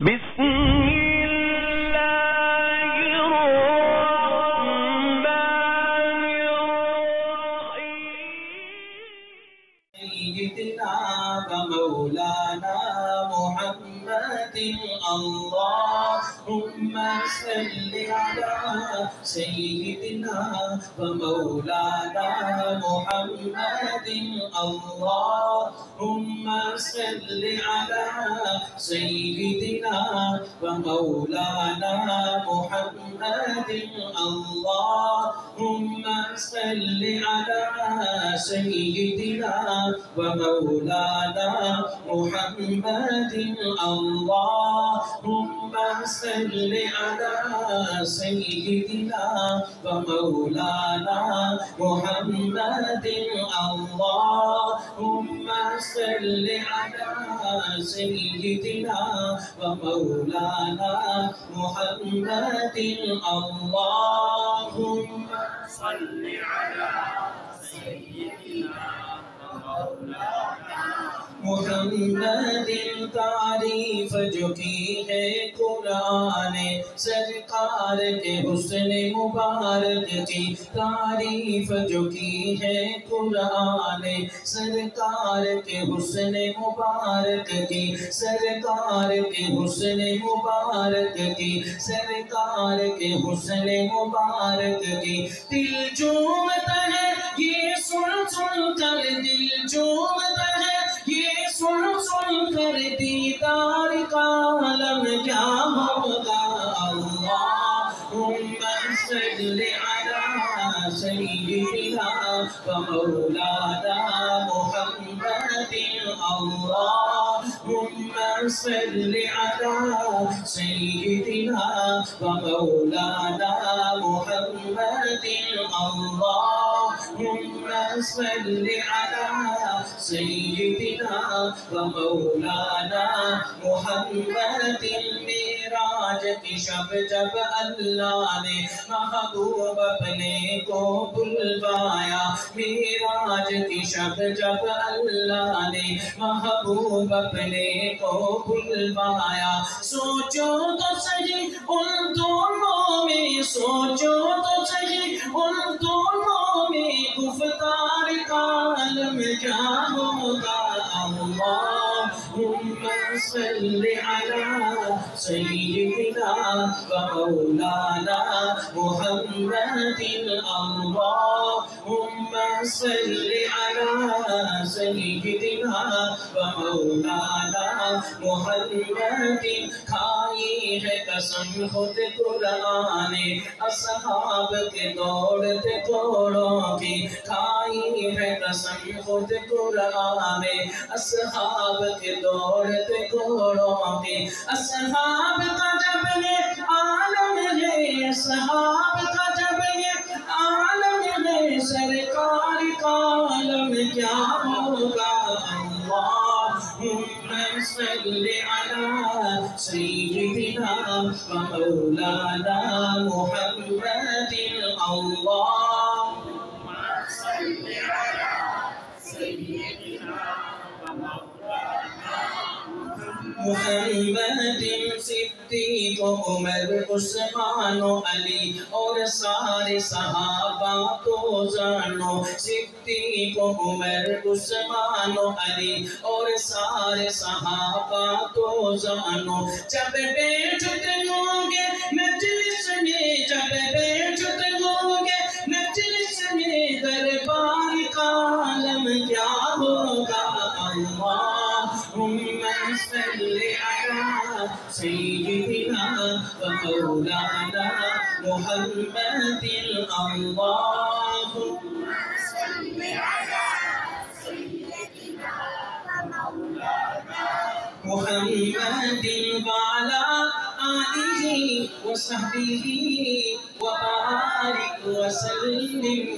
بسم الله الرحمن الرحيم سيدنا ومولانا محمد اللهم صل على سيدنا ومولانا محمد اللهم صل على سيدنا ومولانا محمد اللهم صل على سيدنا ومولانا محمد اللهم صل على سيدنا ومولانا محمد اللهم صل على سيدنا ومولانا محمد اللهم صل على سيدنا محمد تعریف جو کی ہے قرآن سرکار کے حسن مبارک کی تعریف جو کی ہے قرآن سرکار کے حسن مبارک کی سرکار کے حسن مبارک کی سرکار کے حسن مبارک کی دل چومتا ہے یہ سن سن کر دل چومتا ہے یہ سن سن کر دیدار کا عالم کیا ہوگا اللہم صل علی سیدنا ومولانا محمد اللہم صل علی سیدنا ومولانا محمد اللہم صل علی سیدنا ومولانا محمد معراج کی شب جب اللہ نے محبوب اپنے کو بلوایا معراج کی شب جب اللہ نے محبوب اپنے کو بلوایا سوچو تو صحیح ان دونوں میں سوچو تو صحیح ان دونوں میں گفتار کا عالم کیا ہوگا اللہم صل علی سیدنا ومولانا محمد اللہم صل علی سیدنا ومولانا محمد کھائی ہے قسم خود قرآن اصحاب کے دوڑتے گھوڑوں کی کھائی ہے قسم خود قرآن اصحاب کے دوڑتے گھوڑوں کی اصحاب کا جب یہ عالم ہے اصحاب کا جب یہ عالم ہے سرکار کا عالم کیا ہوگا اللہم صل علی سیدنا ومولانا محمد اللہم صل علی سیدنا محمد صدیق عمر عثمان و علی اور سارے صحابہ تو جانو صدیق عمر عثمان و علی اور سارے صحابہ تو جانو جب بیٹھتے ہوں گے مجلس میں جب بیٹھتے ہوں گے مجلس میں دربار کا عالم کیا ہوگا اللہم صل علی سیدنا ومولانا محمد اللہم صل علی سیدنا ومولانا محمد وعلی آلہ وصحبہ وبارک وسلم